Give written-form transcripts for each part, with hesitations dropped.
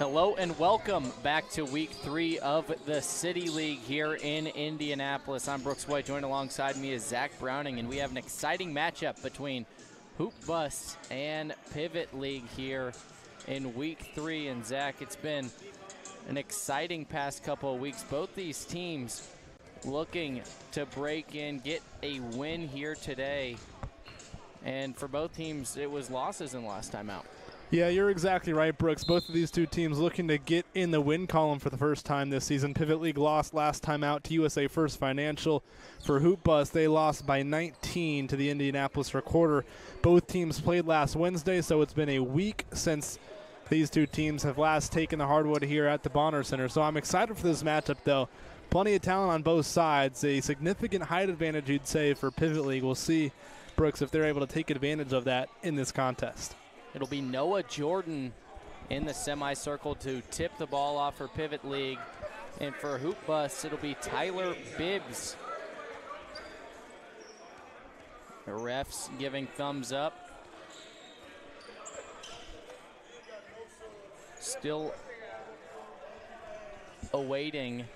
Hello and welcome back to week 3 of the City League here in Indianapolis. I'm Brooks White, joined alongside me is Zach Browning, and we have an exciting matchup between Hoop Bus and Pivot League here in week 3. And Zach, it's been an exciting past couple of weeks. Both these teams looking to break in, get a win here today. And for both teams, it was losses in the last time out. Yeah, you're exactly right, Brooks. Both of these two teams looking to get in the win column for the first time this season. Pivot League lost last time out to USA First Financial. For Hoop Bus, they lost by 19 to the Indianapolis Recorder. Both teams played last Wednesday, so it's been a week since these two teams have last taken the hardwood here at the Bonner Center. So I'm excited for this matchup, though. Plenty of talent on both sides. A significant height advantage, you'd say, for Pivot League. We'll see, Brooks, if they're able to take advantage of that in this contest. It'll be Noah Jordan in the semicircle to tip the ball off for Pivot League. And for Hoop Bus, it'll be Tyler Bibbs. The refs giving thumbs up. Still awaiting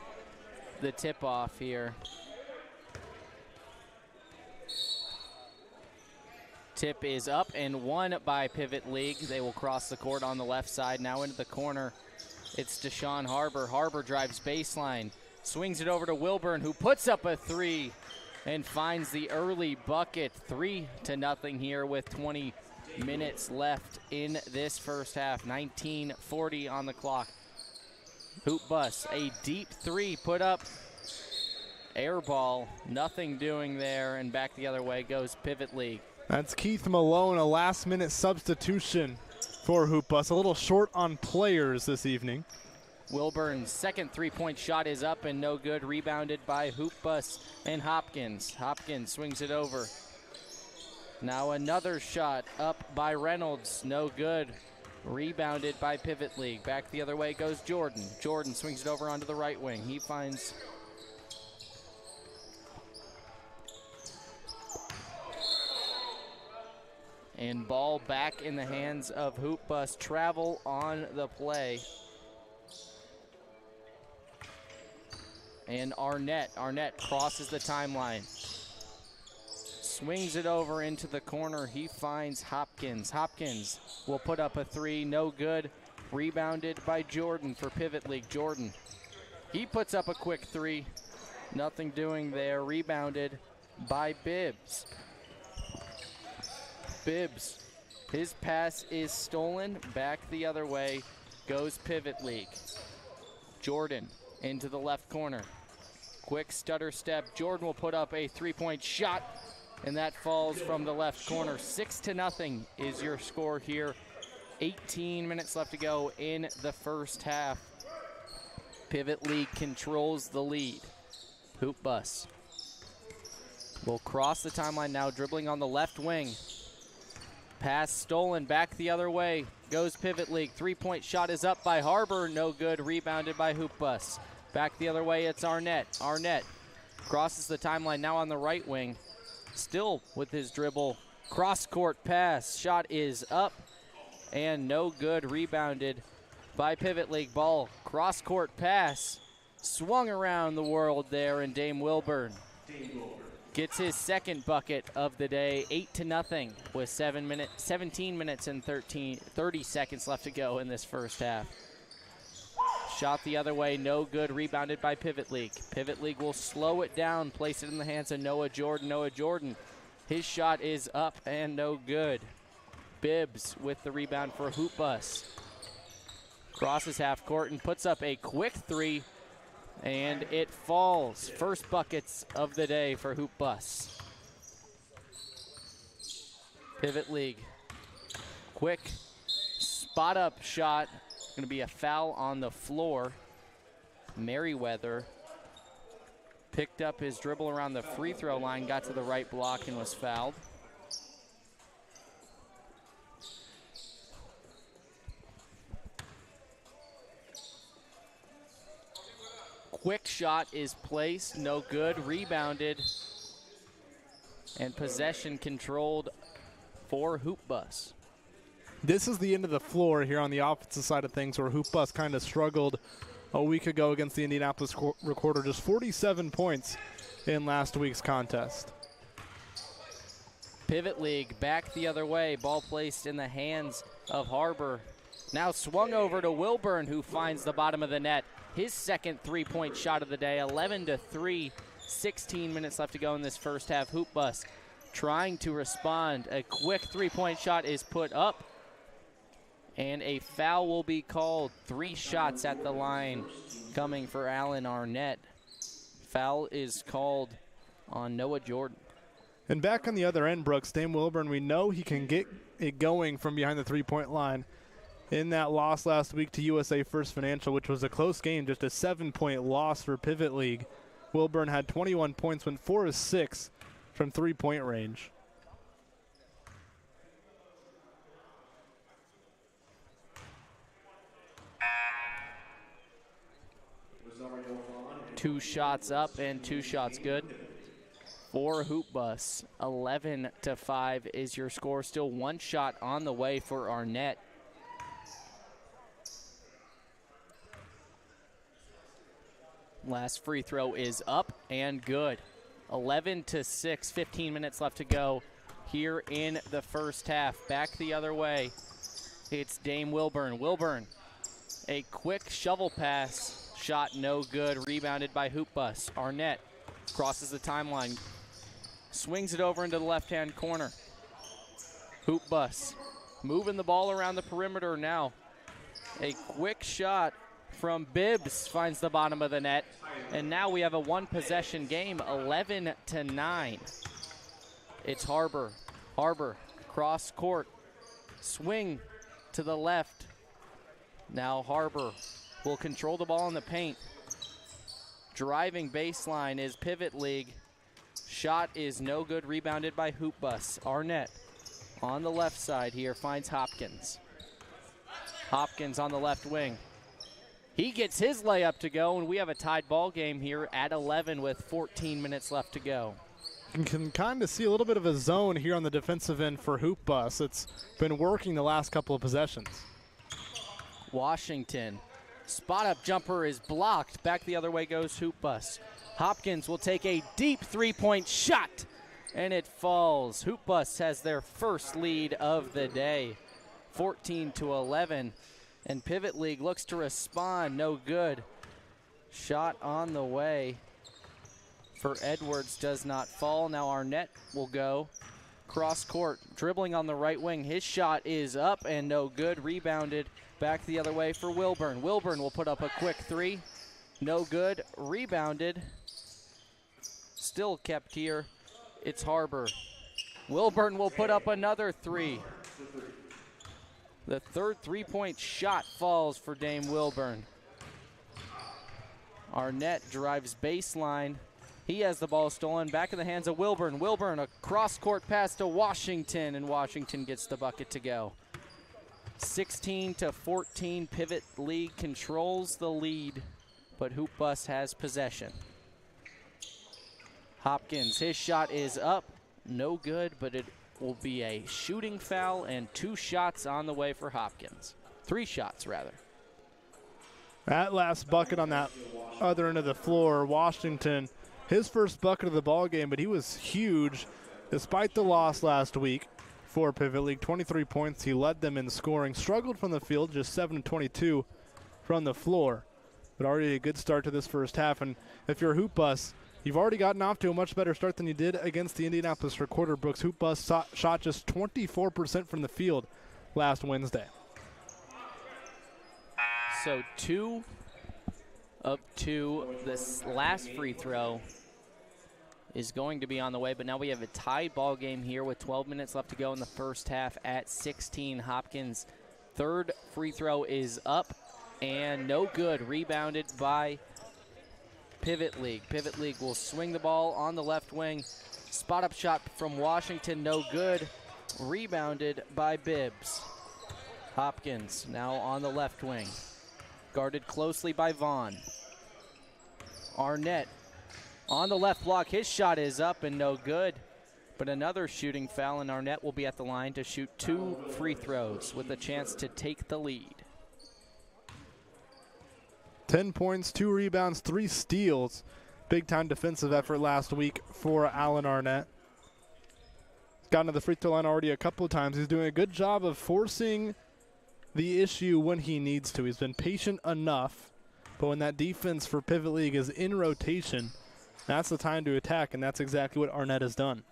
the tip-off here. Tip is up and won by Pivot League. They will cross the court on the left side. Now into the corner. It's Deshaun Harbor. Harbor drives baseline. Swings it over to Wilburn, who puts up a three and finds the early bucket. 3-0 here with 20 minutes left in this first half. 19:40 on the clock. Hoop Bus, a deep three put up. Air ball, nothing doing there, and back the other way goes Pivot League. That's Keith Malone, a last-minute substitution for Hoop Bus. A little short on players this evening. Wilburn's second three-point shot is up and no good. Rebounded by Hoop Bus and Hopkins. Hopkins swings it over. Now another shot up by Reynolds. No good. Rebounded by Pivot League. Back the other way goes Jordan. Jordan swings it over onto the right wing. He finds and ball back in the hands of Hoop Bus. Travel on the play. And Arnett crosses the timeline. Swings it over into the corner. He finds Hopkins. Hopkins will put up a three. No good. Rebounded by Jordan for Pivot League. Jordan. He puts up a quick three. Nothing doing there. Rebounded by Bibbs. Bibbs, his pass is stolen. Back the other way goes Pivot League. Jordan into the left corner. Quick stutter step. Jordan will put up a three-point shot, and that falls from the left corner. 6-0 is your score here. 18 minutes left to go in the first half. Pivot League controls the lead. Hoop Bus will cross the timeline now, dribbling on the left wing. Pass stolen, back the other way goes Pivot League. Three-point shot is up by Harbor, no good. Rebounded by Hoop Bus. Back the other way, it's Arnett. Arnett crosses the timeline now on the right wing. Still with his dribble. Cross-court pass, shot is up and no good. Rebounded by Pivot League. Ball, cross-court pass, swung around the world there, and Dame Wilburn gets his second bucket of the day. 8-0 with 17 minutes and 30 seconds left to go in this first half. Shot the other way, no good. Rebounded by Pivot League. Pivot League will slow it down, place it in the hands of Noah Jordan. Noah Jordan, his shot is up and no good. Bibbs with the rebound for Hoop Bus. Crosses half court and puts up a quick three, and it falls. First buckets of the day for Hoop Bus. Pivot League. Quick spot-up shot. Going to be a foul on the floor. Merriweather picked up his dribble around the free throw line, got to the right block, and was fouled. Quick shot is placed, no good. Rebounded, and possession controlled for Hoop Bus. This is the end of the floor here on the offensive side of things, where Hoop Bus kind of struggled a week ago against the Indianapolis Recorder. Just 47 points in last week's contest. Pivot League back the other way. Ball placed in the hands of Harbor. Now swung over to Wilburn, who finds the bottom of the net. His second three-point shot of the day, 11-3. 16 minutes left to go in this first half. Hoop Bus trying to respond. A quick three-point shot is put up, and a foul will be called. 3 shots at the line coming for Alan Arnett. Foul is called on Noah Jordan. And back on the other end, Brooks, Dame Wilburn, we know he can get it going from behind the three-point line. In that loss last week to USA First Financial, which was a close game, just a 7-point loss for Pivot League, Wilburn had 21 points, went 4 of 6 from three-point range. Two shots up and 2 shots good for Hoop Bus. 11-5 is your score. Still 1 shot on the way for Arnett. Last free throw is up and good. 11-6, 15 minutes left to go here in the first half. Back the other way, it's Dame Wilburn. Wilburn, a quick shovel pass, shot no good, rebounded by Hoop Bus. Arnett crosses the timeline, swings it over into the left-hand corner. Hoop Bus moving the ball around the perimeter now. A quick shot from Bibbs finds the bottom of the net, and now we have a one-possession game, 11-9. It's Harbor. Harbor, cross court, swing to the left. Now Harbor will control the ball in the paint. Driving baseline is Pivot League. Shot is no good, rebounded by Hoop Bus. Arnett on the left side here finds Hopkins. Hopkins on the left wing. He gets his layup to go, and we have a tied ball game here at 11 with 14 minutes left to go. You can kind of see a little bit of a zone here on the defensive end for Hoop Bus. It's been working the last couple of possessions. Washington, spot-up jumper is blocked. Back the other way goes Hoop Bus. Hopkins will take a deep three-point shot, and it falls. Hoop Bus has their first lead of the day, 14-11. And Pivot League looks to respond, no good. Shot on the way for Edwards does not fall. Now Arnett will go cross court, dribbling on the right wing. His shot is up and no good, rebounded back the other way for Wilburn. Wilburn will put up a quick three, no good, rebounded. Still kept here, it's Harbor. Wilburn will put up another three. The third three-point shot falls for Dame Wilburn. Arnett drives baseline. He has the ball stolen. Back in the hands of Wilburn. Wilburn, a cross-court pass to Washington, and Washington gets the bucket to go. 16-14, Pivot League controls the lead, but Hoop Bus has possession. Hopkins, his shot is up. No good, but it will be a shooting foul, and 2 shots on the way for Hopkins. 3 shots, rather. That last bucket on that other end of the floor, Washington, his first bucket of the ball game, but he was huge despite the loss last week for Pivot League. 23 points, he led them in scoring. Struggled from the field, just 7-22 from the floor, but already a good start to this first half. And if you're Hoop Bus, you've already gotten off to a much better start than you did against the Indianapolis Recorder. Brooks, Hoop Bus shot just 24% from the field last Wednesday. So 2 of 2. This last free throw is going to be on the way, but now we have a tied ball game here with 12 minutes left to go in the first half at 16. Hopkins' third free throw is up and no good. Rebounded by Pivot League. Pivot League will swing the ball on the left wing. Spot up shot from Washington, no good. Rebounded by Bibbs. Hopkins now on the left wing. Guarded closely by Vaughn. Arnett on the left block. His shot is up and no good. But another shooting foul, and Arnett will be at the line to shoot 2 free throws with a chance to take the lead. 10 points, 2 rebounds, 3 steals. Big-time defensive effort last week for Alan Arnett. Gotten to the free throw line already a couple of times. He's doing a good job of forcing the issue when he needs to. He's been patient enough, but when that defense for Pivot League is in rotation, that's the time to attack, and that's exactly what Arnett has done.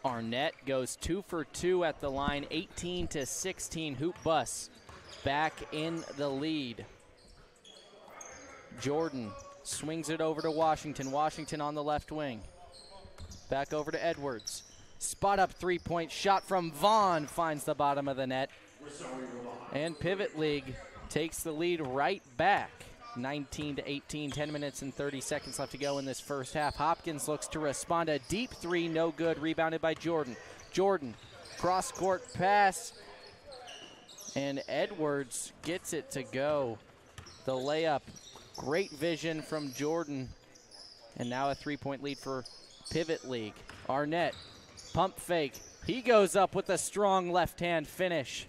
Arnett goes 2 for 2 at the line, 18-16. Hoop Bus back in the lead. Jordan swings it over to Washington. Washington on the left wing. Back over to Edwards. Spot up three-point shot from Vaughn finds the bottom of the net. And Pivot League takes the lead right back. 19-18, 10 minutes and 30 seconds left to go in this first half. Hopkins looks to respond. A deep three, no good, rebounded by Jordan. Jordan, cross-court pass, and Edwards gets it to go. The layup, great vision from Jordan, and now a three-point lead for Pivot League. Arnett, pump fake. He goes up with a strong left-hand finish.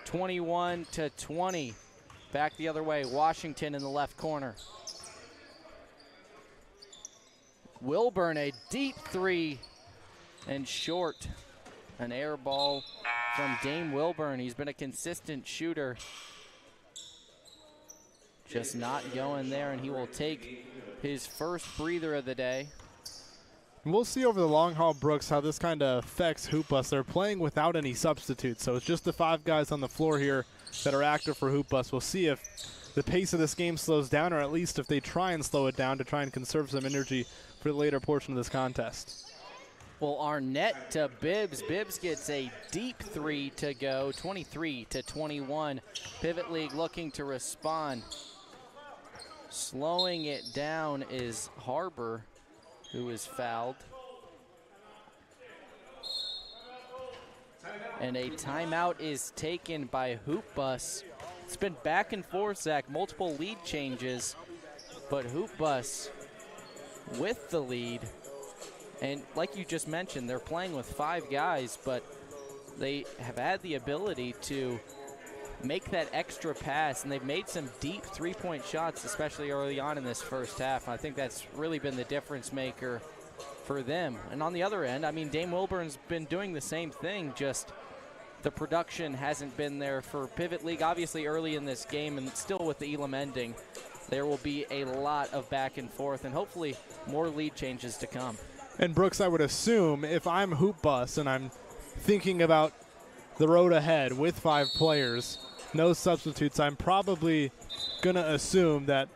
21-20. Back the other way, Washington in the left corner. Wilburn, a deep three and short. An air ball from Dame Wilburn. He's been a consistent shooter. Just not going there, and he will take his first breather of the day. We'll see over the long haul, Brooks, how this kind of affects Hoop Bus. They're playing without any substitutes, so it's just the 5 guys on the floor here that are active for Hoop Bus. We'll see if the pace of this game slows down, or at least if they try and slow it down to try and conserve some energy for the later portion of this contest. Well, Arnett to Bibbs. Bibbs gets a deep three to go, 23-21. Pivot League looking to respond. Slowing it down is Harbor, who is fouled. And a timeout is taken by Hoop Bus. It's been back and forth, Zach, multiple lead changes, but Hoop Bus with the lead. And like you just mentioned, they're playing with 5 guys, but they have had the ability to make that extra pass, and they've made some deep three-point shots, especially early on in this first half. I think that's really been the difference maker for them. And on the other end, I mean, Dame Wilburn's been doing the same thing, just the production hasn't been there for Pivot League. Obviously early in this game, and still with the Elam ending, there will be a lot of back and forth, and hopefully more lead changes to come. And Brooks, I would assume if I'm Hoop Bus and I'm thinking about the road ahead with 5 players, no substitutes, I'm probably going to assume that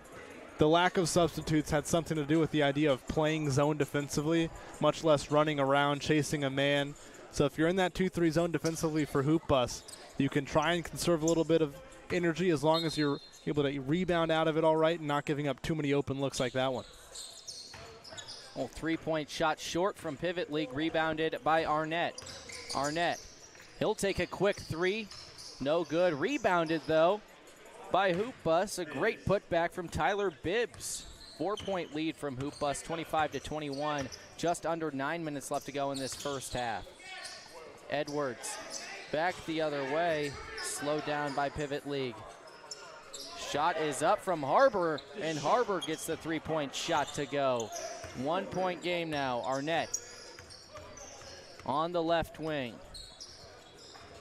the lack of substitutes had something to do with the idea of playing zone defensively, much less running around chasing a man. So if you're in that 2-3 zone defensively for Hoop Bus, you can try and conserve a little bit of energy as long as you're able to rebound out of it all right and not giving up too many open looks like that one. Well, three-point shot short from Pivot League, rebounded by Arnett. Arnett, he'll take a quick three. No good. Rebounded, though, by Hoop Bus. A great putback from Tyler Bibbs. 4-point lead from Hoop Bus, 25-21. Just under 9 minutes left to go in this first half. Edwards back the other way. Slowed down by Pivot League. Shot is up from Harbor, and Harbor gets the three-point shot to go. 1-point game now. Arnett on the left wing.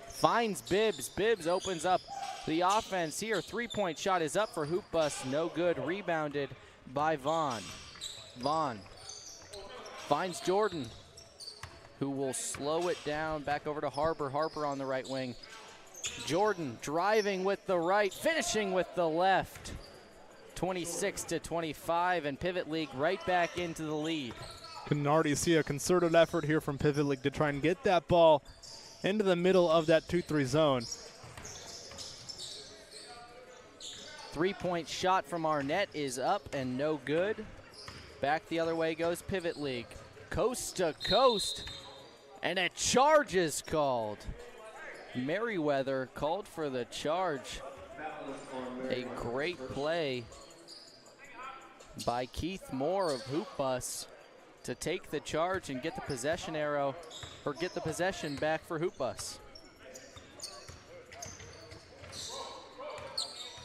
Finds Bibbs. Bibbs opens up the offense here. Three-point shot is up for Hoop Bus. No good. Rebounded by Vaughn. Vaughn finds Jordan, who will slow it down back over to Harbor. Harbor on the right wing. Jordan driving with the right, finishing with the left. 26-25, and Pivot League right back into the lead. Can already see a concerted effort here from Pivot League to try and get that ball into the middle of that 2-3 zone. Three-point shot from Arnett is up and no good. Back the other way goes Pivot League. Coast to coast, and a charge is called. Merriweather called for the charge. A great play by Keith Moore of Hoop Bus. to take the charge and get the possession arrow, or get the possession back for Hoop Bus.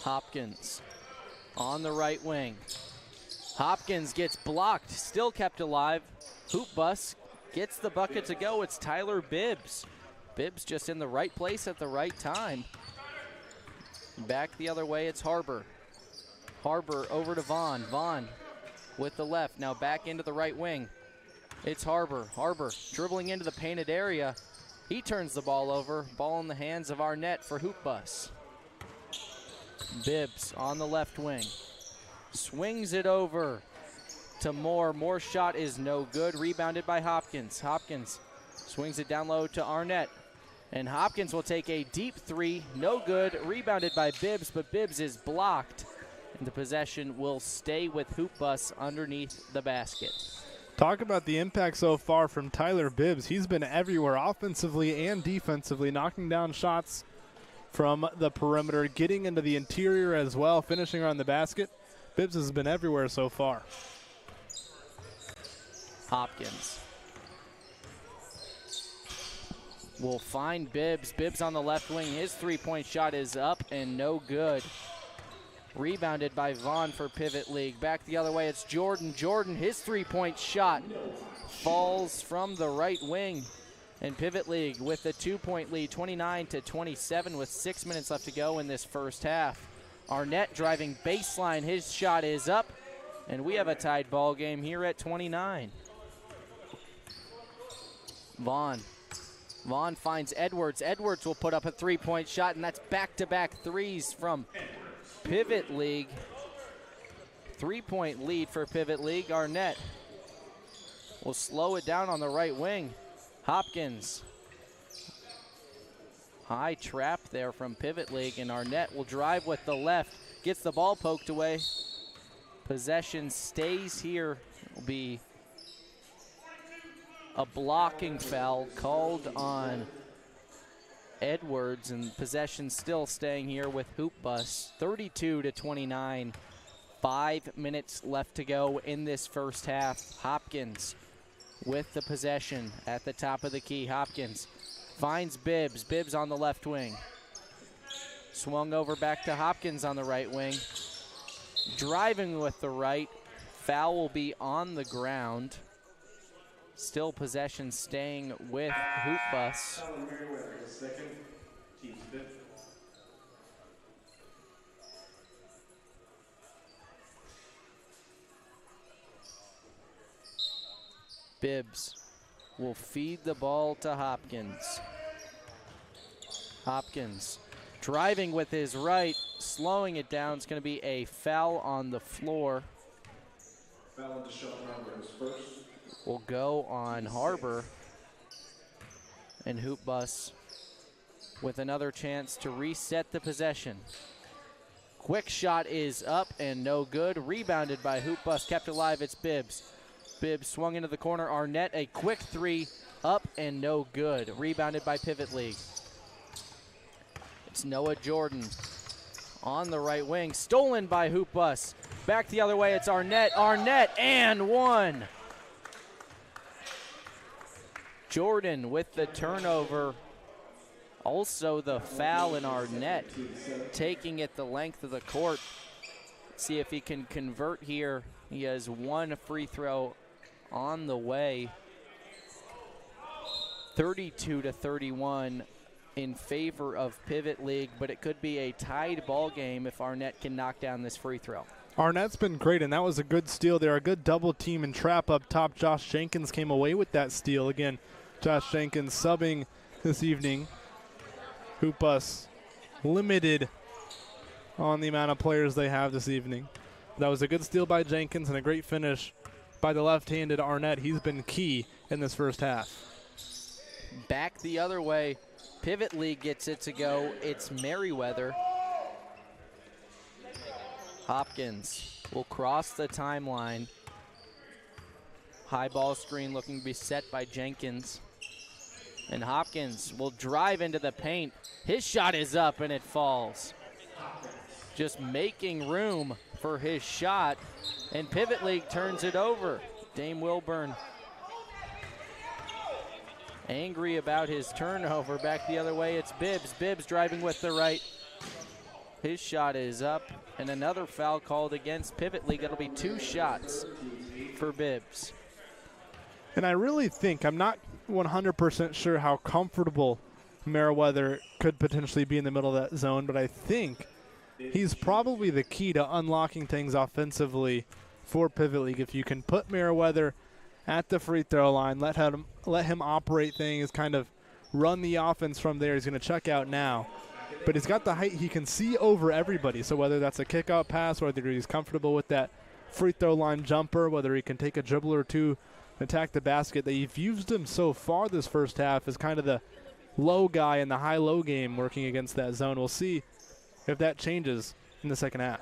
Hopkins on the right wing. Hopkins gets blocked, still kept alive. Hoop Bus gets the bucket to go. It's Tyler Bibbs. Bibbs just in the right place at the right time. Back the other way, it's Harbor. Harbor over to Vaughn. Vaughn with the left, now back into the right wing. It's Harbor. Harbor dribbling into the painted area. He turns the ball over. Ball in the hands of Arnett for Hoop Bus. Bibbs on the left wing. Swings it over to Moore. Moore's shot is no good. Rebounded by Hopkins. Hopkins swings it down low to Arnett. And Hopkins will take a deep three. No good. Rebounded by Bibbs, but Bibbs is blocked. And the possession will stay with Hoop Bus underneath the basket. Talk about the impact so far from Tyler Bibbs. He's been everywhere offensively and defensively, knocking down shots from the perimeter, getting into the interior as well, finishing around the basket. Bibbs has been everywhere so far. Hopkins will find Bibbs. Bibbs on the left wing. His three-point shot is up and no good. Rebounded by Vaughn for Pivot League. Back the other way, it's Jordan. Jordan, his three-point shot falls from the right wing. And Pivot League with the 2-point lead, 29-27 with 6 minutes left to go in this first half. Arnett driving baseline. His shot is up. And we have a tied ball game here at 29. Vaughn. Vaughn finds Edwards. Edwards will put up a three-point shot, and that's back-to-back threes from Pivot League. 3-point lead for Pivot League. Arnett will slow it down on the right wing. Hopkins. High trap there from Pivot League, and Arnett will drive with the left. Gets the ball poked away. Possession stays here. Will be a blocking foul called on Edwards, and possession still staying here with Hoop Bus. 32-29. 5 minutes left to go in this first half. Hopkins with the possession at the top of the key. Hopkins finds Bibbs. Bibbs on the left wing. Swung over back to Hopkins on the right wing. Driving with the right. Foul will be on the ground. Still possession staying with Hoop Bus. Bibbs will feed the ball to Hopkins. Hopkins driving with his right, slowing it down. It's going to be a foul on the floor. Foul on Deshaun Harbor is first. Will go on Harbor, and Hoop Bus with another chance to reset the possession. Quick shot is up and no good. Rebounded by Hoop Bus, kept alive. It's Bibbs. Bibbs swung into the corner. Arnett, a quick three, up and no good. Rebounded by Pivot League. It's Noah Jordan on the right wing. Stolen by Hoop Bus. Back the other way, it's Arnett. Arnett and one. Jordan with the turnover. Also the foul in Arnett, taking it the length of the court. See if he can convert here. He has one free throw on the way. 32-31 in favor of Pivot League, but it could be a tied ball game if Arnett can knock down this free throw. Arnett's been great, and that was a good steal there. A good double team and trap up top. Josh Jenkins came away with that steal. Again, Josh Jenkins subbing this evening. Hoop Bus limited on the amount of players they have this evening. That was a good steal by Jenkins and a great finish by the left-handed Arnett. He's been key in this first half. Back the other way, Pivot League gets it to go. It's Merriweather. Hopkins will cross the timeline. High ball screen looking to be set by Jenkins. And Hopkins will drive into the paint. His shot is up and it falls. Just making room for his shot. And Pivot League turns it over. Dame Wilburn angry about his turnover. Back the other way, it's Bibbs. Bibbs driving with the right. His shot is up, and another foul called against Pivot League. It'll be 2 shots for Bibbs. And I really think, I'm not 100% sure how comfortable Meriwether could potentially be in the middle of that zone, but I think he's probably the key to unlocking things offensively for Pivot League. If you can put Meriwether at the free throw line, let him operate things, kind of run the offense from there. He's going to check out now. But he's got the height. He can see over everybody. So whether that's a kick-out pass, whether he's comfortable with that free throw line jumper, whether he can take a dribble or two, attack the basket. They've used him so far this first half as kind of the low guy in the high-low game working against that zone. We'll see if that changes in the second half.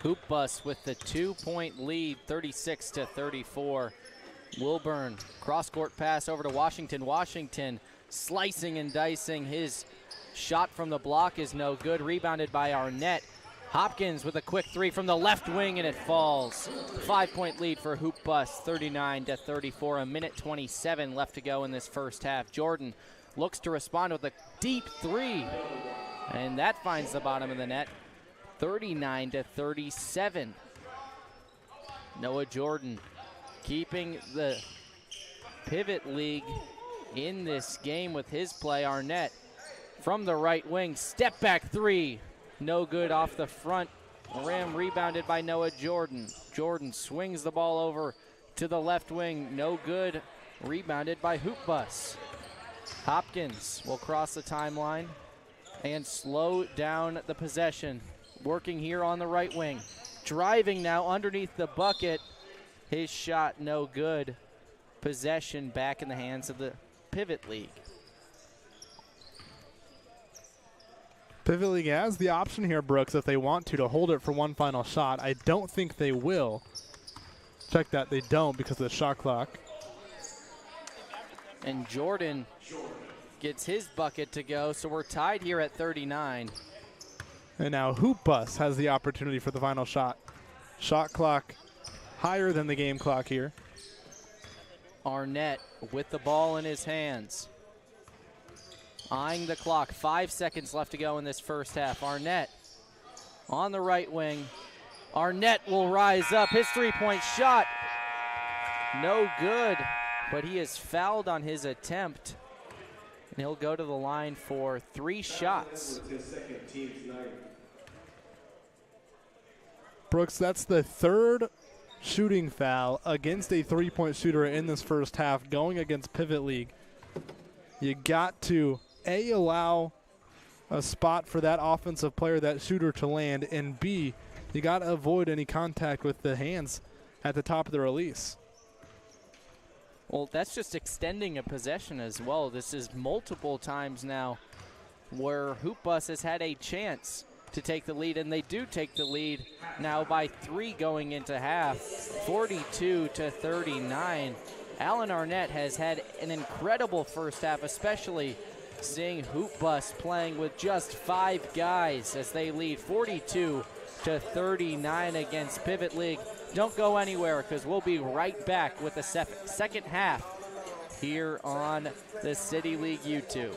Hoop Bus with the 2-point lead, 36-34. Wilburn, cross-court pass over to Washington. Washington slicing and dicing. His shot from the block is no good. Rebounded by Arnett. Hopkins with a quick 3 from the left wing, and it falls. 5-point lead for Hoop Bus, 39-34. A minute 27 left to go in this first half. Jordan looks to respond with a deep 3, and that finds the bottom of the net. 39-37. Noah Jordan keeping the Pivot League in this game with his play. Arnett from the right wing, step back 3. No good off the front rim, rebounded by Noah Jordan. Jordan swings the ball over to the left wing, no good, rebounded by Hoop Bus. Hopkins will cross the timeline and slow down the possession. Working here on the right wing. Driving now underneath the bucket. His shot no good. Possession back in the hands of the Pivot League. Pivot League has the option here, Brooks, if they want to hold it for one final shot. I don't think they will. Check that, they don't because of the shot clock. And Jordan gets his bucket to go, so we're tied here at 39. And now Hoop Bus has the opportunity for the final shot. Shot clock higher than the game clock here. Arnett with the ball in his hands. Eyeing the clock, 5 seconds left to go in this first half. Arnett on the right wing. Arnett will rise up. His 3-point shot, no good, but he is fouled on his attempt. And he'll go to the line for 3 shots. Brooks, that's the third shooting foul against a 3-point shooter in this first half going against Pivot League. You got to, A, allow a spot for that offensive player, that shooter, to land, and B, you got to avoid any contact with the hands at the top of the release. Well, that's just extending a possession as well. This is multiple times now where Hoop Bus has had a chance to take the lead, and they do take the lead now by 3 going into half, 42-39. Alan Arnett has had an incredible first half, especially seeing Hoop Bus playing with just 5 guys as they lead 42-39 against Pivot League. Don't go anywhere because we'll be right back with the second half here on the City League YouTube.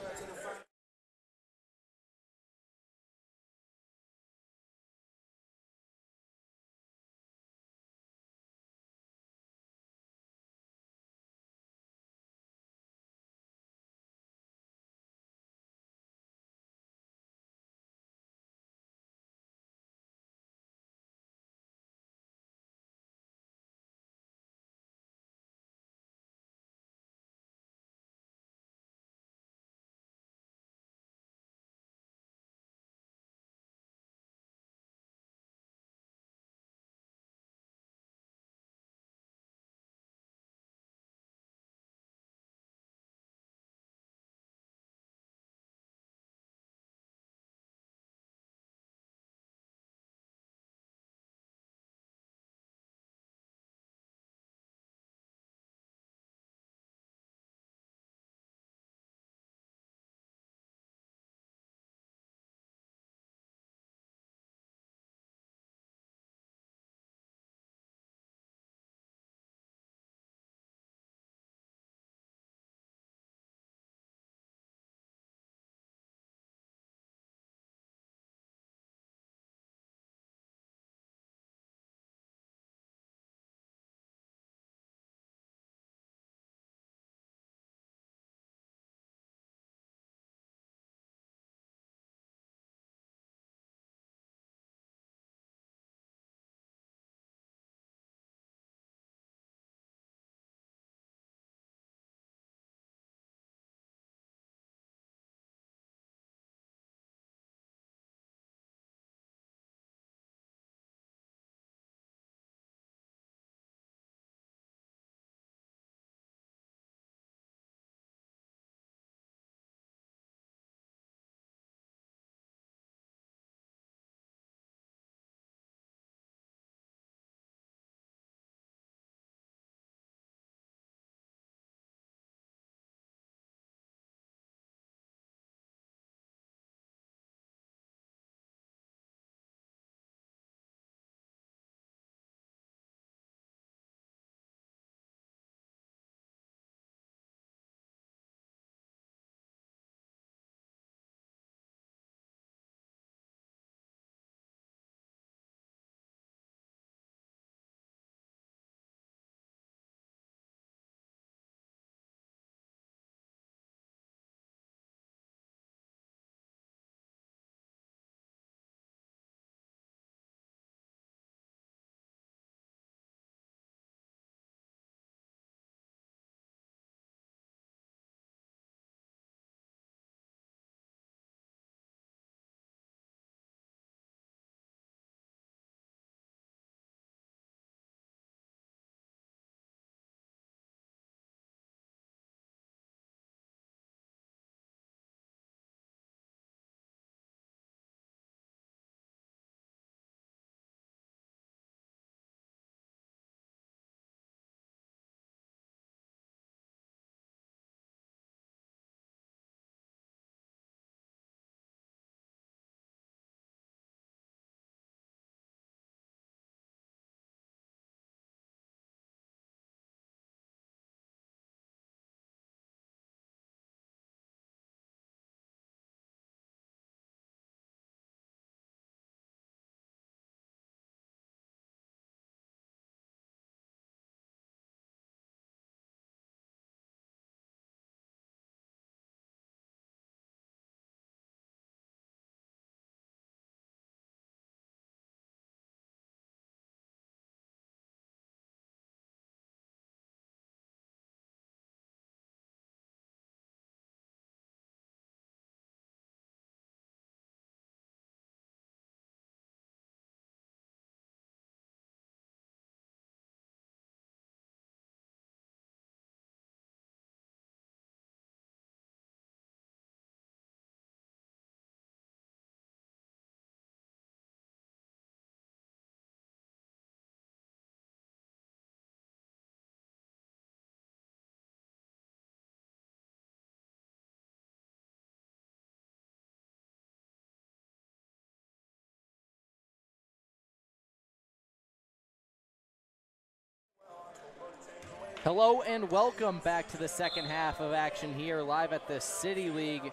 Hello and welcome back to the second half of action here live at the City League.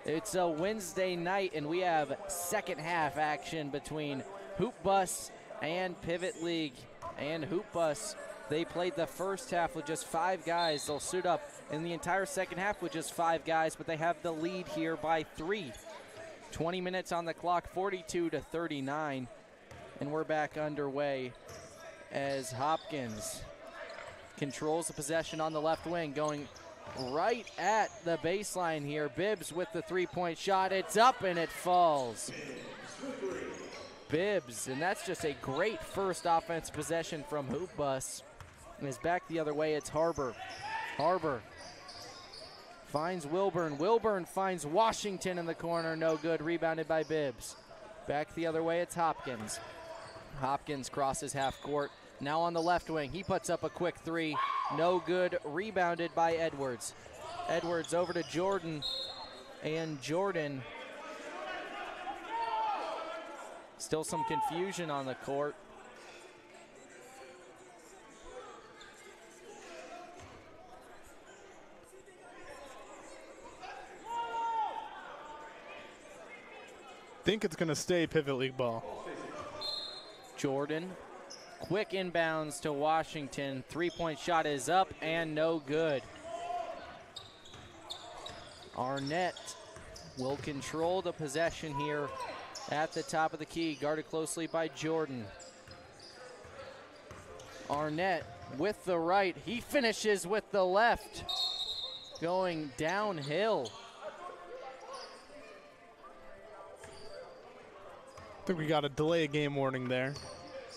It's a Wednesday night and we have second half action between Hoop Bus and Pivot League. And Hoop Bus, they played the first half with just 5 guys. They'll suit up in the entire second half with just 5 guys, but they have the lead here by 3. 20 minutes on the clock, 42-39, and we're back underway as Hopkins controls the possession on the left wing, going right at the baseline here. Bibbs with the three-point shot. It's up and it falls. Bibbs, and that's just a great first offensive possession from Hoop Bus. And is back the other way, it's Harbor. Harbor finds Wilburn. Wilburn finds Washington in the corner, no good, rebounded by Bibbs. Back the other way, it's Hopkins. Hopkins crosses half court. Now on the left wing, he puts up a quick 3. No good, rebounded by Edwards. Edwards over to Jordan, and Jordan. Still some confusion on the court. Think it's going to stay Pivot League ball. Jordan. Quick inbounds to Washington. Three-point shot is up and no good. Arnett will control the possession here at the top of the key, guarded closely by Jordan. Arnett with the right. He finishes with the left, going downhill. I think we got a delay of game warning there,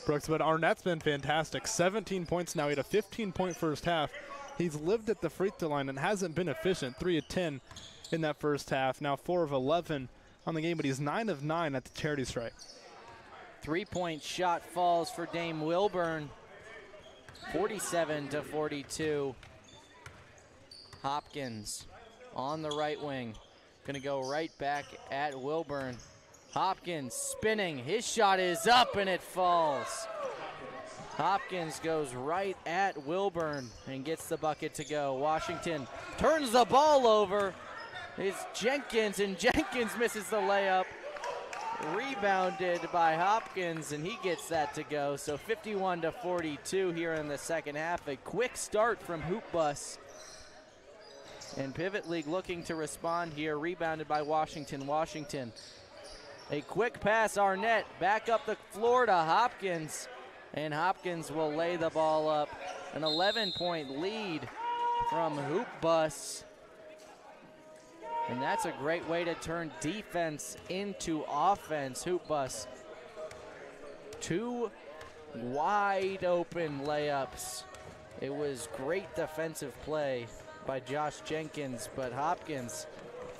Brooks, but Arnett's been fantastic. 17 points now. He had a 15-point first half. He's lived at the free throw line and hasn't been efficient. 3 of 10 in that first half. Now 4 of 11 on the game, but he's 9 of 9 at the charity stripe. Three-point shot falls for Dame Wilburn. 47-42. Hopkins on the right wing. Gonna go right back at Wilburn. Hopkins spinning, his shot is up and it falls. Hopkins goes right at Wilburn and gets the bucket to go. Washington turns the ball over. It's Jenkins, and Jenkins misses the layup. Rebounded by Hopkins, and he gets that to go. So 51-42 here in the second half. A quick start from Hoop Bus. And Pivot League looking to respond here, rebounded by Washington. Washington. A quick pass, Arnett back up the floor to Hopkins, and Hopkins will lay the ball up. An 11-point lead from Hoop Bus. And that's a great way to turn defense into offense. Hoop Bus. 2 wide open layups. It was great defensive play by Josh Jenkins, but Hopkins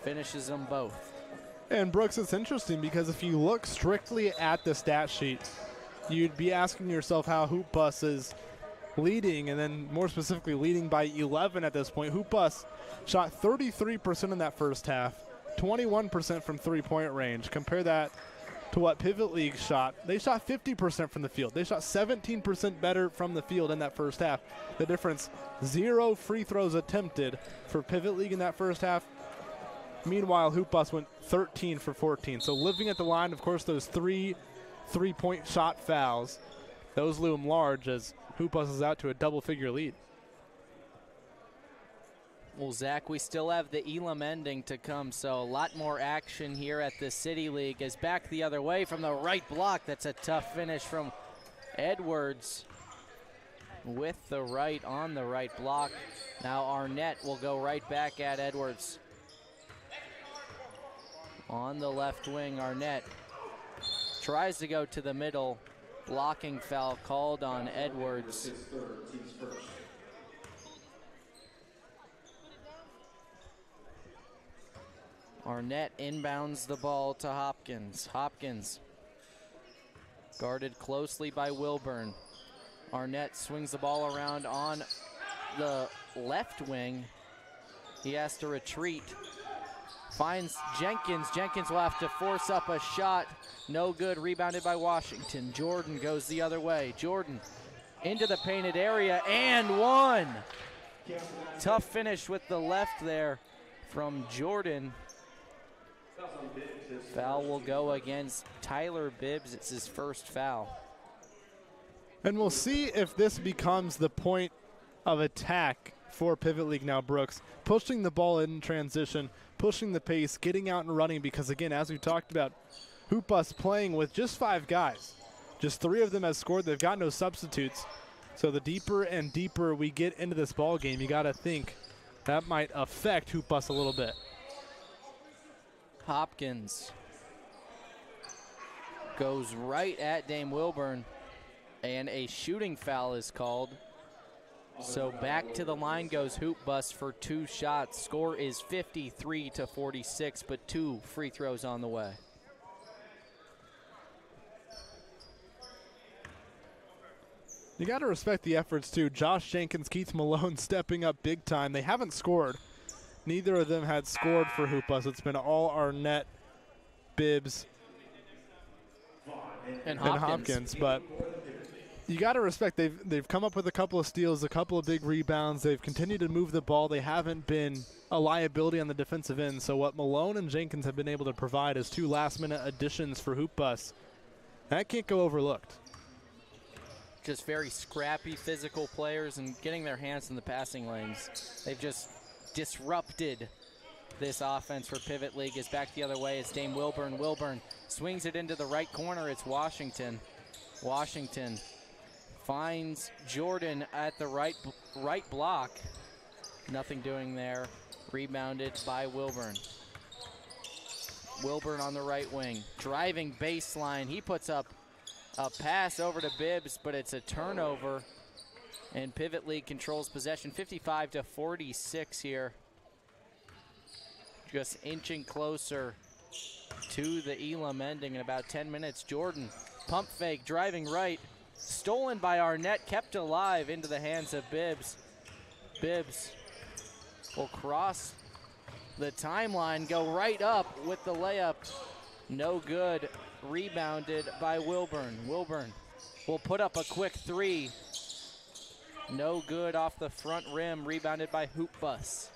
finishes them both. And Brooks, it's interesting because if you look strictly at the stat sheet, you'd be asking yourself how Hoop Bus is leading, and then more specifically leading by 11 at this point. Hoop Bus shot 33% in that first half, 21% from three-point range. Compare that to what Pivot League shot. They shot 50% from the field. They shot 17% better from the field in that first half. The difference, 0 free throws attempted for Pivot League in that first half. Meanwhile, Hoop Bus went 13 for 14. So living at the line, of course, those 3 three-point shot fouls, those loom large as Hoop Bus is out to a double-figure lead. Well, Zach, we still have the Elam ending to come, so a lot more action here at the City League. As back the other way from the right block. That's a tough finish from Edwards with the right on the right block. Now Arnett will go right back at Edwards. On the left wing, Arnett tries to go to the middle. Blocking foul called on Edwards. Arnett inbounds the ball to Hopkins. Hopkins guarded closely by Wilburn. Arnett swings the ball around on the left wing. He has to retreat. Finds Jenkins. Jenkins will have to force up a shot. No good. Rebounded by Washington. Jordan goes the other way. Jordan into the painted area, and one. Tough finish with the left there from Jordan. Foul will go against Tyler Bibbs. It's his first foul. And we'll see if this becomes the point of attack for Pivot League now, Brooks. Pushing the ball in transition, pushing the pace, getting out and running, because again, as we talked about, Hoop Bus playing with just 5 guys. Just 3 of them have scored. They've got no substitutes. So the deeper and deeper we get into this ball game, you got to think that might affect Hoop Bus a little bit. Hopkins goes right at Dame Wilburn, and a shooting foul is called. So back to the line goes Hoop Bus for 2 shots. Score is 53-46, but 2 free throws on the way. You got to respect the efforts, too. Josh Jenkins, Keith Malone stepping up big time. They haven't scored. Neither of them had scored for Hoop Bus. It's been all Arnett, Bibbs, And Hopkins. But you got to respect they've come up with a couple of steals, a couple of big rebounds. They've continued to move the ball. They haven't been a liability on the defensive end. So what Malone and Jenkins have been able to provide is 2 last-minute additions for Hoop Bus. That can't go overlooked. Just very scrappy physical players and getting their hands in the passing lanes. They've just disrupted this offense for Pivot League. Is back the other way. It's Dame Wilburn. Wilburn swings it into the right corner. It's Washington. Washington finds Jordan at the right block. Nothing doing there. Rebounded by Wilburn. Wilburn on the right wing. Driving baseline. He puts up a pass over to Bibbs, but it's a turnover. And Pivot League controls possession 55-46 here. Just inching closer to the Elam ending in about 10 minutes. Jordan, pump fake, driving right. Stolen by Arnett, kept alive into the hands of Bibbs. Bibbs will cross the timeline, go right up with the layup. No good. Rebounded by Wilburn. Wilburn will put up a quick 3. No good off the front rim. Rebounded by Hoop Bus.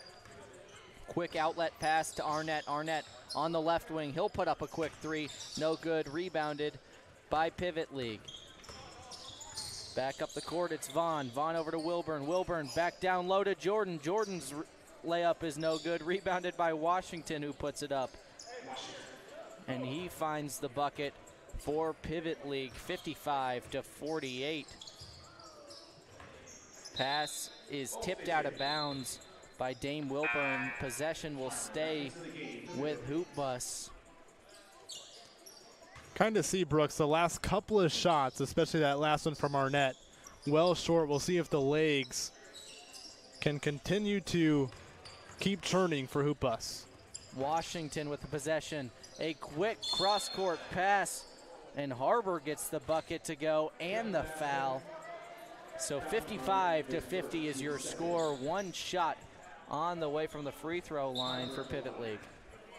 Quick outlet pass to Arnett. Arnett on the left wing. He'll put up a quick 3. No good. Rebounded by Pivot League. Back up the court, it's Vaughn. Vaughn over to Wilburn. Wilburn back down low to Jordan. Jordan's layup is no good. Rebounded by Washington, who puts it up. And he finds the bucket for Pivot League, 55-48. Pass is tipped out of bounds by Dame Wilburn. Possession will stay with Hoop Bus. Kind of see, Brooks, the last couple of shots, especially that last one from Arnett, well short. We'll see if the legs can continue to keep churning for Hoop Bus. Washington with the possession. A quick cross-court pass, and Harbor gets the bucket to go and the foul. So 55-50 is your score. 1 shot on the way from the free throw line for Pivot League.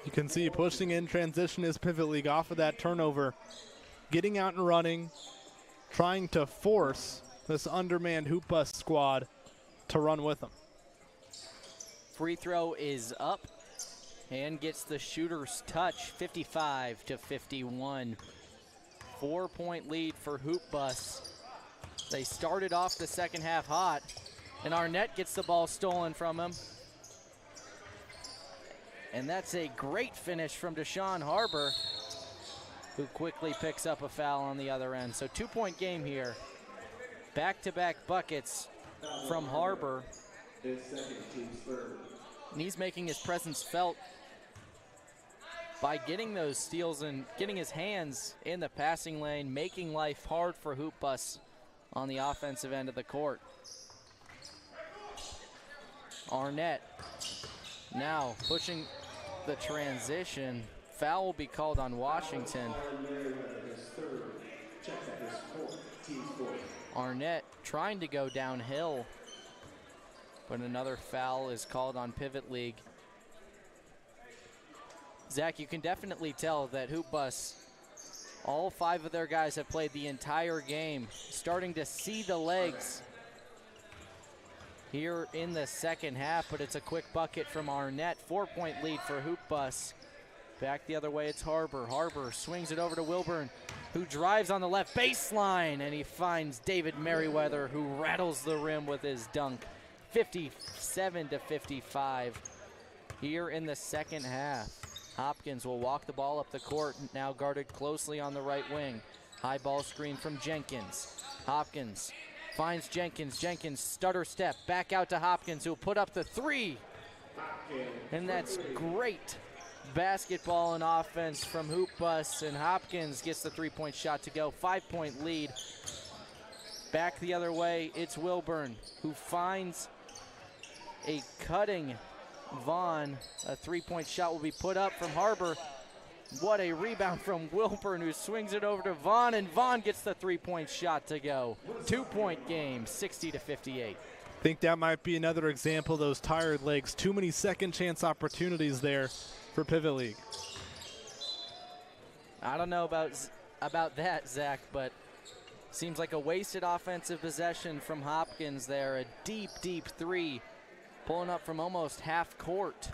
You can see pushing in transition is Pivot League off of that turnover. Getting out and running, trying to force this undermanned Hoop Bus squad to run with them. Free throw is up and gets the shooter's touch, 55-51. 4-point lead for Hoop Bus. They started off the second half hot, and Arnett gets the ball stolen from him. And that's a great finish from Deshaun Harbor, who quickly picks up a foul on the other end. So 2-point game here. Back-to-back buckets from Harbor. And he's making his presence felt by getting those steals and getting his hands in the passing lane, making life hard for Hoop Bus on the offensive end of the court. Arnett now pushing the transition. Foul will be called on Washington. Arnett trying to go downhill, but another foul is called on Pivot League. Zach, you can definitely tell that Hoop Bus All 5 of their guys have played the entire game, starting to see the legs here in the second half, but it's a quick bucket from Arnett. 4-point lead for Hoop Bus. Back the other way, it's Harbor. Harbor swings it over to Wilburn, who drives on the left baseline, and he finds David Merriweather, who rattles the rim with his dunk. 57-55 here in the second half. Hopkins will walk the ball up the court, now guarded closely on the right wing. High ball screen from Jenkins. Hopkins finds Jenkins. Jenkins stutter step back out to Hopkins, who will put up the 3. And that's great basketball and offense from Hoop Bus, and Hopkins gets the 3-point shot to go. 5-point lead. Back the other way, it's Wilburn, who finds a cutting Vaughn. A 3-point shot will be put up from Harbor. What a rebound from Wilburn, who swings it over to Vaughn, and Vaughn gets the 3-point shot to go. 2-point game, 60-58. I think that might be another example of those tired legs. Too many second chance opportunities there for Pivot League. I don't know about that, Zach, but seems like a wasted offensive possession from Hopkins there. A deep, deep 3, pulling up from almost half court.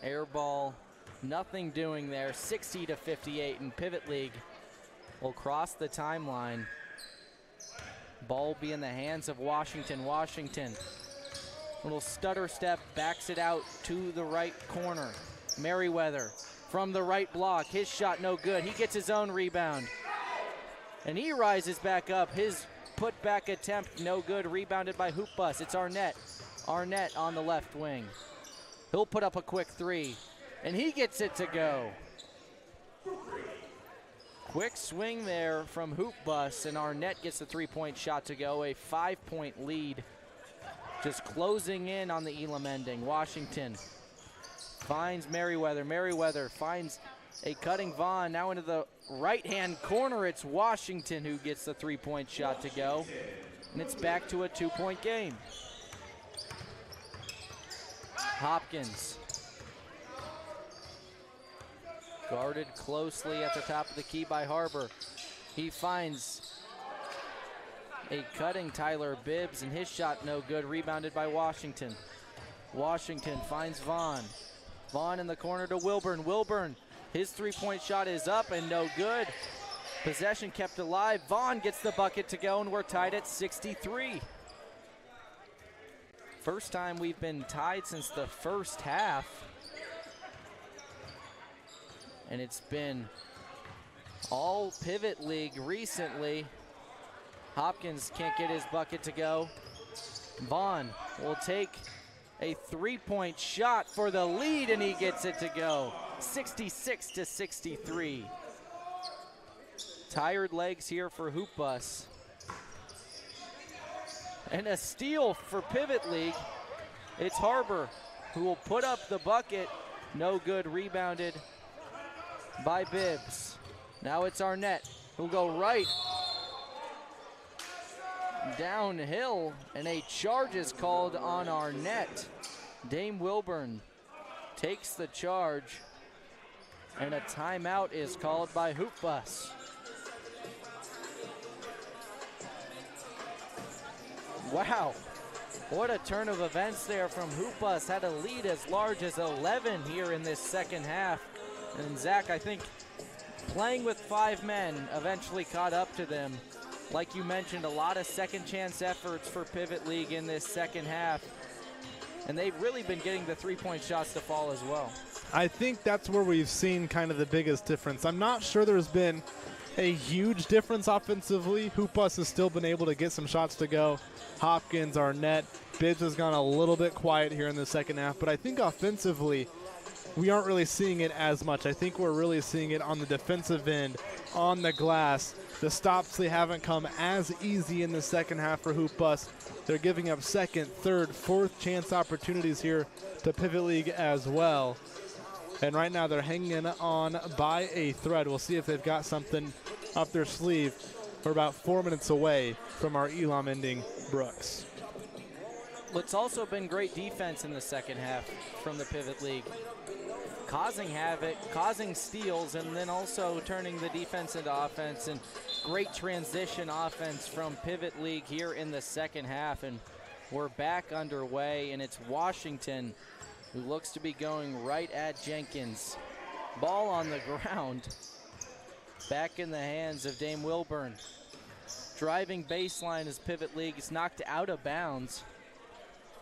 Air ball, nothing doing there. 60-58, and Pivot League will cross the timeline. Ball will be in the hands of Washington. Washington, little stutter step, backs it out to the right corner. Merriweather from the right block. His shot no good. He gets his own rebound. And he rises back up. His putback attempt no good. Rebounded by Hoop Bus. It's Arnett. Arnett on the left wing. He'll put up a quick 3. And he gets it to go. Quick swing there from Hoop Bus, and Arnett gets the 3-point shot to go. A 5-point lead. Just closing in on the Elam ending. Washington finds Merriweather. Merriweather finds a cutting Vaughn. Now into the right-hand corner. It's Washington who gets the 3-point shot to go. And it's back to a 2-point game. Hopkins guarded closely at the top of the key by Harbor. He finds a cutting Tyler Bibbs, and his shot no good. Rebounded by Washington. Washington finds Vaughn. Vaughn in the corner to Wilburn. Wilburn, his 3-point shot is up and no good. Possession kept alive. Vaughn gets the bucket to go, and we're tied at 63. First time we've been tied since the first half. And it's been all Pivot League recently. Hopkins can't get his bucket to go. Vaughn will take a 3-point shot for the lead, and he gets it to go. 66-63. Tired legs here for Hoop Bus. And a steal for Pivot League. It's Harbor who will put up the bucket. No good. Rebounded by Bibbs. Now it's Arnett who'll go right downhill, and a charge is called on Arnett. Dame Wilburn takes the charge, and a timeout is called by Hoop Bus. Wow, what a turn of events there from Hoop Bus. Had a lead as large as 11 here in this second half. And Zach, I think playing with 5 men eventually caught up to them. Like you mentioned, a lot of second chance efforts for Pivot League in this second half. And they've really been getting the 3-point shots to fall as well. I think that's where we've seen kind of the biggest difference. I'm not sure there's been a huge difference offensively. Hoop Bus has still been able to get some shots to go. Hopkins, Arnett, Bibbs has gone a little bit quiet here in the second half, but I think offensively we aren't really seeing it as much. I think we're really seeing it on the defensive end, on the glass. The stops, they haven't come as easy in the second half for Hoop Bus. They're giving up second, third, fourth chance opportunities here to Pivot League as well. And right now they're hanging on by a thread. We'll see if they've got something up their sleeve. We're about 4 minutes away from our Elam ending Brooks. It's also been great defense in the second half from the Pivot League. Causing havoc, causing steals, and then also turning the defense into offense, and great transition offense from Pivot League here in the second half. And we're back underway, and it's Washington who looks to be going right at Jenkins. Ball on the ground, back in the hands of Dame Wilburn. Driving baseline as Pivot League is knocked out of bounds.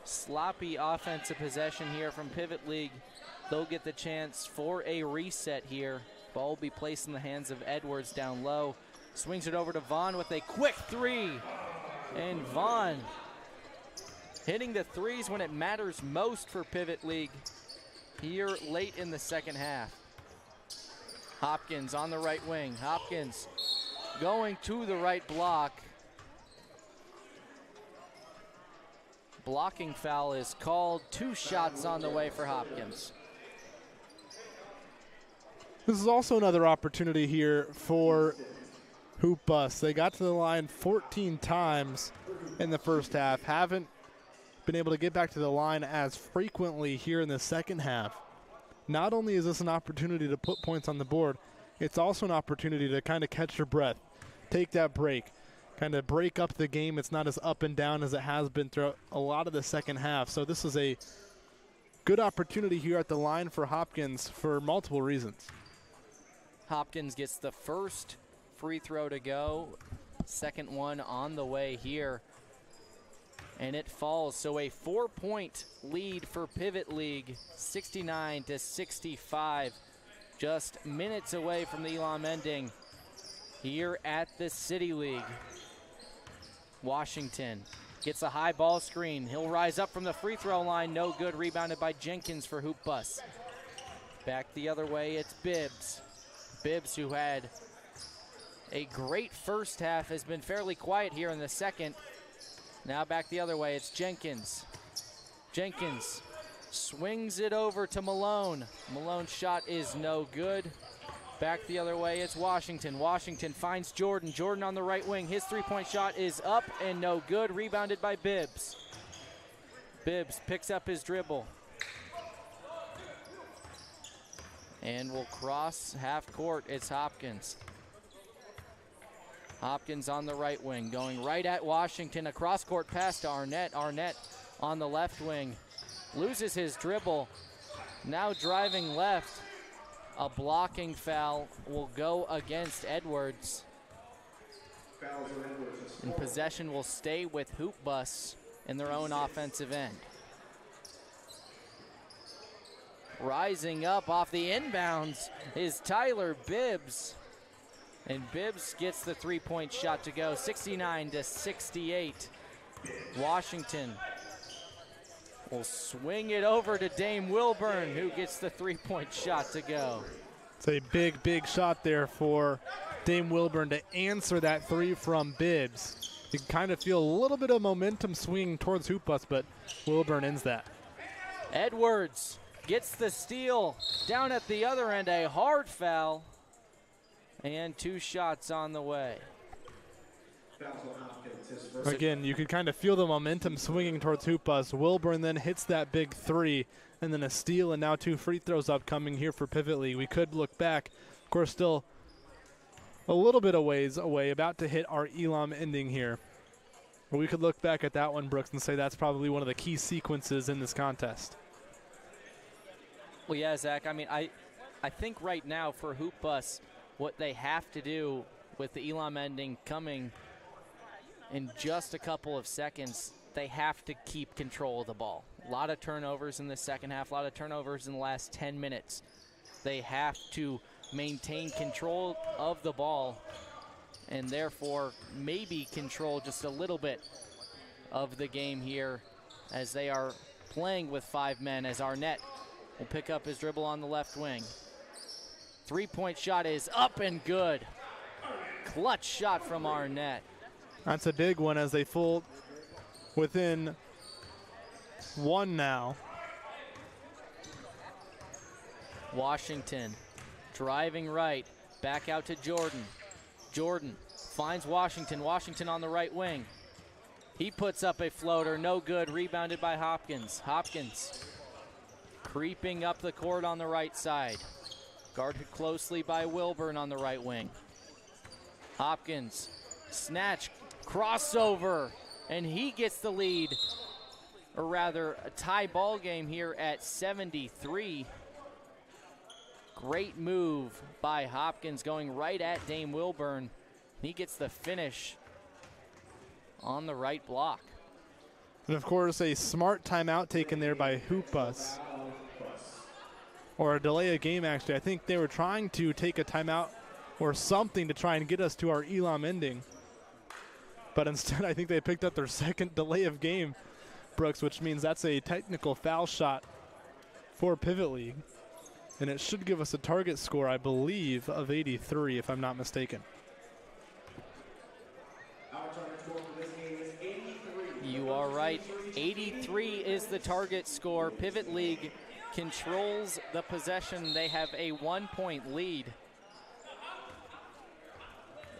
Sloppy offensive possession here from Pivot League. They'll get the chance for a reset here. Ball will be placed in the hands of Edwards down low. Swings it over to Vaughn with a quick three. And Vaughn hitting the threes when it matters most for Pivot League here late in the second half. Hopkins on the right wing. Hopkins going to the right block. Blocking foul is called. 2 shots on the way for Hopkins. This is also another opportunity here for Hoop Bus. They got to the line 14 times in the first half. Haven't been able to get back to the line as frequently here in the second half. Not only is this an opportunity to put points on the board, it's also an opportunity to kind of catch your breath, take that break, kind of break up the game. It's not as up and down as it has been throughout a lot of the second half. So this is a good opportunity here at the line for Hopkins for multiple reasons. Hopkins gets the first free throw to go. Second one on the way here. And it falls. So a 4-point lead for Pivot League, 69-65. Just minutes away from the Elam ending here at the City League. Washington gets a high ball screen. He'll rise up from the free throw line. No good. Rebounded by Jenkins for Hoop Bus. Back the other way, it's Bibbs. Bibbs, who had a great first half, has been fairly quiet here in the second. Now back the other way, it's Jenkins. Jenkins swings it over to Malone. Malone's shot is no good. Back the other way, it's Washington. Washington finds Jordan. Jordan on the right wing. His three-point shot is up and no good. Rebounded by Bibbs. Bibbs picks up his dribble. And will cross half court. It's Hopkins. Hopkins on the right wing, going right at Washington. A cross-court pass to Arnett. Arnett on the left wing. Loses his dribble. Now driving left. A blocking foul will go against Edwards. And possession will stay with Hoop Bus in their own offensive end. Rising up off the inbounds is Tyler Bibbs. And Bibbs gets the three-point shot to go, 69-68. Washington will swing it over to Dame Wilburn, who gets the three-point shot to go. It's a big, big shot there for Dame Wilburn to answer that three from Bibbs. You can kind of feel a little bit of momentum swinging towards Hoop Bus, but Wilburn ends that. Edwards gets the steal. Down at the other end, a hard foul. And 2 shots on the way. Again, you could kind of feel the momentum swinging towards Hoop Bus. Wilburn then hits that big three, and then a steal, and now 2 free throws upcoming here for Pivot League. We could look back. Of course, still a little bit of ways away, about to hit our Elam ending here. But we could look back at that one, Brooks, and say that's probably one of the key sequences in this contest. Well, yeah, Zach, I mean, I think right now for Hoop Bus, what they have to do with the Elam ending coming in just a couple of seconds, they have to keep control of the ball. A lot of turnovers in the second half, a lot of turnovers in the last 10 minutes. They have to maintain control of the ball and therefore maybe control just a little bit of the game here as they are playing with 5 men, as Arnett will pick up his dribble on the left wing. Three-point shot is up and good. Clutch shot from Arnett. That's a big one as they fall within 1 now. Washington driving right, back out to Jordan. Jordan finds Washington. Washington on the right wing. He puts up a floater, no good, rebounded by Hopkins. Hopkins creeping up the court on the right side. Guarded closely by Wilburn on the right wing. Hopkins, snatch, crossover, and he gets the lead, or rather a tie ball game here at 73. Great move by Hopkins going right at Dame Wilburn. He gets the finish on the right block. And of course, a smart timeout taken there by Hoop Bus. Or a delay of game, actually. I think they were trying to take a timeout or something to try and get us to our Elam ending. But instead, I think they picked up their second delay of game, Brooks, which means that's a technical foul shot for Pivot League. And it should give us a target score, I believe, of 83, if I'm not mistaken. You are right. 83 is the target score. Pivot League controls the possession. They have a 1-point lead.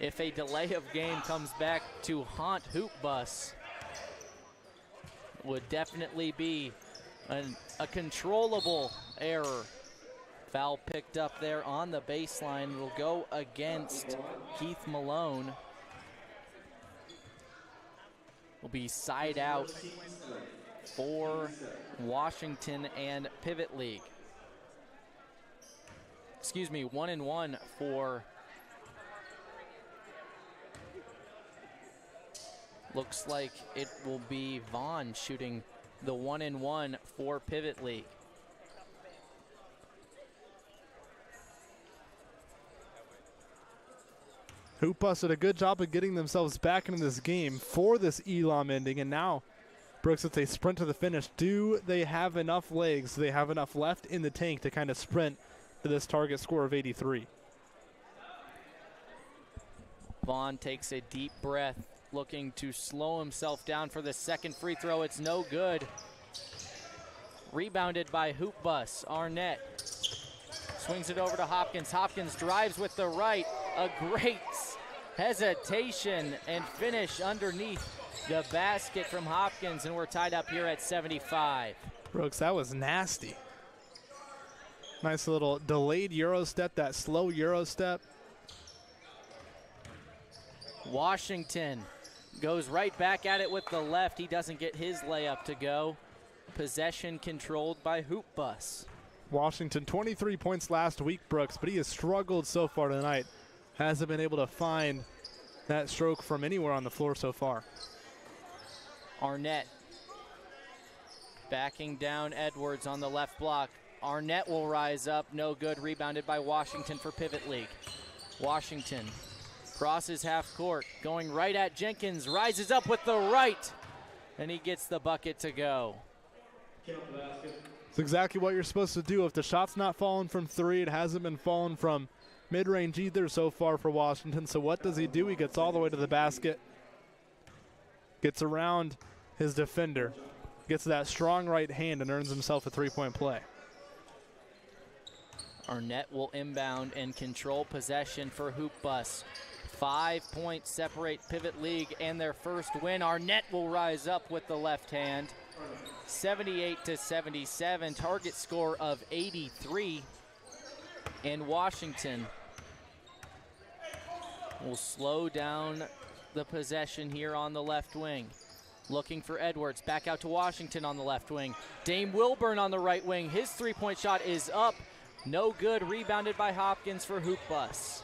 If a delay of game comes back to haunt Hoop Bus, would definitely be a controllable error. Foul picked up there on the baseline. It'll go against Keith Malone. Will be side out for Washington and Pivot League. Excuse me, 1-1 for, looks like it will be Vaughn shooting the 1-1 for Pivot League. Hoop Bus did a good job of getting themselves back into this game for this Elam ending, and now, Brooks, it's a sprint to the finish. Do they have enough legs? Do they have enough left in the tank to kind of sprint to this target score of 83? Vaughn takes a deep breath, looking to slow himself down for the second free throw. It's no good. Rebounded by Hoop Bus. Arnett swings it over to Hopkins. Hopkins drives with the right. A great hesitation and finish underneath the basket from Hopkins, and we're tied up here at 75. Brooks, that was nasty. Nice little delayed Euro step, that slow Euro step. Washington goes right back at it with the left. He doesn't get his layup to go. Possession controlled by Hoop Bus. Washington, 23 points last week, Brooks, but he has struggled so far tonight. Hasn't been able to find that stroke from anywhere on the floor so far. Arnett backing down Edwards on the left block. Arnett will rise up, no good, rebounded by Washington for Pivot League. Washington crosses half court, going right at Jenkins, rises up with the right, and he gets the bucket to go. It's exactly what you're supposed to do. If the shot's not falling from three, it hasn't been falling from mid-range either so far for Washington. So what does he do? He gets all the way to the basket, gets around his defender, gets that strong right hand, and earns himself a three-point play. Arnett will inbound and control possession for Hoop Bus. 5 points separate Pivot League and their first win. Arnett will rise up with the left hand. 78-77, target score of 83. And Washington will slow down the possession here on the left wing. Looking for Edwards, back out to Washington on the left wing. Dame Wilburn on the right wing. His three-point shot is up. No good, rebounded by Hopkins for Hoop Bus.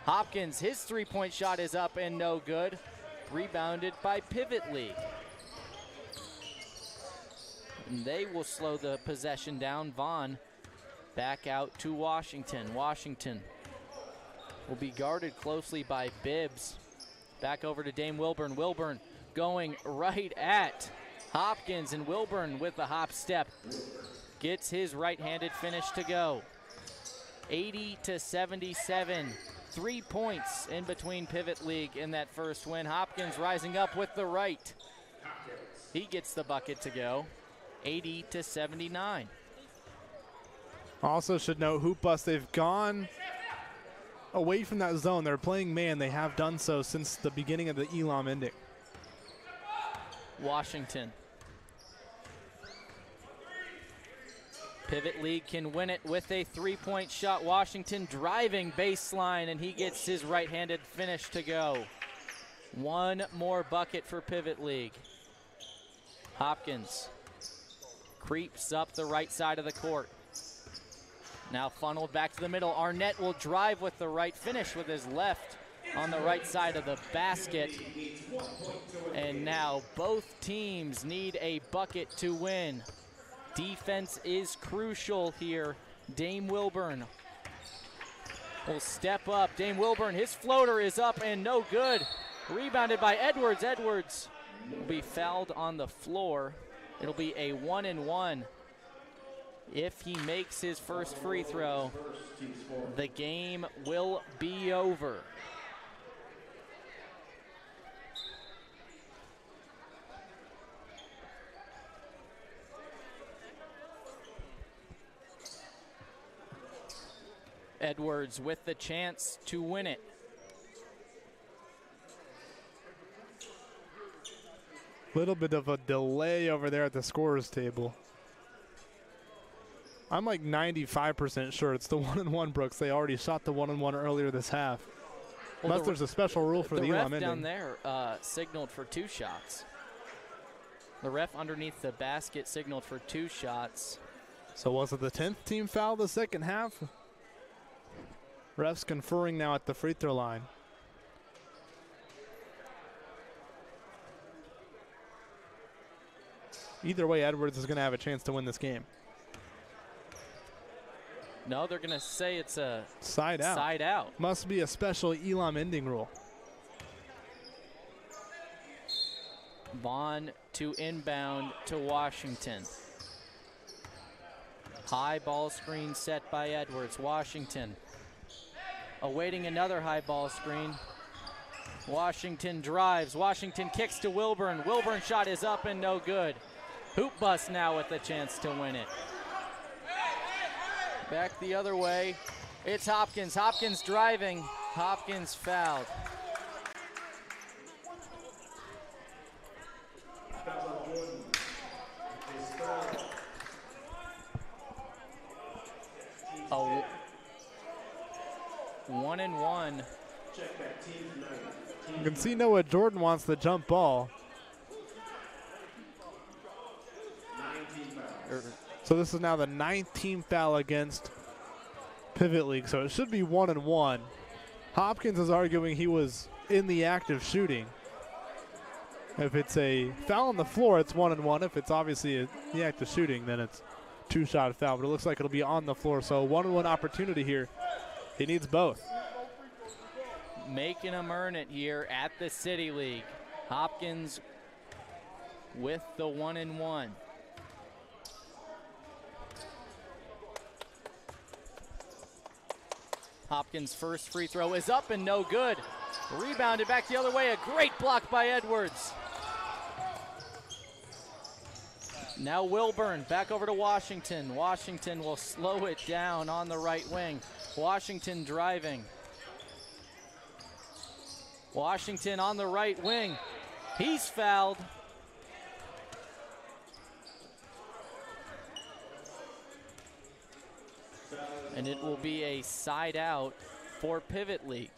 Hopkins, his three-point shot is up and no good. Rebounded by Pivot League. And they will slow the possession down. Vaughn back out to Washington. Washington will be guarded closely by Bibbs. Back over to Dame Wilburn. Wilburn going right at Hopkins, and Wilburn with the hop step gets his right-handed finish to go. 80-77. 3 points in between Pivot League in that first win. Hopkins rising up with the right. He gets the bucket to go. 80-79. Also should note, Hoop Bus, they've gone away from that zone. They're playing man. They have done so since the beginning of the Elam ending. Washington. Pivot League can win it with a three-point shot. Washington driving baseline, and he gets his right-handed finish to go. One more bucket for Pivot League. Hopkins creeps up the right side of the court. Now funneled back to the middle. Arnett will drive with the right, finish with his left on the right side of the basket. And now both teams need a bucket to win. Defense is crucial here. Dame Wilburn will step up. Dame Wilburn, his floater is up and no good. Rebounded by Edwards. Edwards will be fouled on the floor. It'll be a 1-and-1. If he makes his first free throw, the game will be over. Edwards with the chance to win it. Little bit of a delay over there at the scorer's table. I'm like 95% sure it's the 1-and-1, Brooks. They already shot the 1-and-1 earlier this half. Well, Unless there's a special rule for the Elam ref down ending. there signaled for 2 shots. The ref underneath the basket signaled for 2 shots. So was it the 10th team foul the second half? Refs conferring now at the free throw line. Either way, Edwards is going to have a chance to win this game. No, they're going to say it's a Side out. side out. Must be a special Elam ending rule. Vaughn to inbound to Washington. High ball screen set by Edwards. Washington awaiting another high ball screen. Washington drives. Washington kicks to Wilburn. Wilburn shot is up and no good. Hoop bust now with the chance to win it. Back the other way. It's Hopkins. Hopkins driving. Hopkins fouled. Oh, 1-and-1. You can see Noah Jordan wants the jump ball. So this is now the 9th team foul against Pivot League, so it should be 1-and-1. Hopkins is arguing he was in the act of shooting. If it's a foul on the floor, it's 1-and-1. If it's obviously the act of shooting, then it's 2-shot foul. But it looks like it'll be on the floor, so 1-and-1 opportunity here. He needs both. Making him earn it here at the City League. Hopkins with the 1-and-1. Hopkins' first free throw is up and no good. Rebounded back the other way. A great block by Edwards. Now Wilburn back over to Washington. Washington will slow it down on the right wing. Washington driving. Washington on the right wing. He's fouled. And it will be a side out for Pivot League.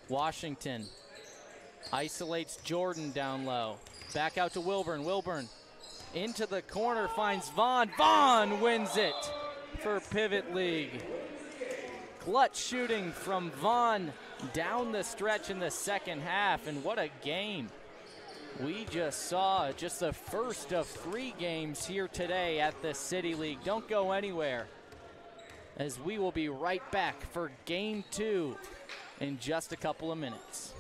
Washington isolates Jordan down low. Back out to Wilburn. Wilburn into the corner, finds Vaughn. Vaughn wins it for Pivot League. Clutch shooting from Vaughn down the stretch in the second half, and what a game. We just saw just the first of 3 games here today at the City League. Don't go anywhere, as we will be right back for Game 2 in just a couple of minutes.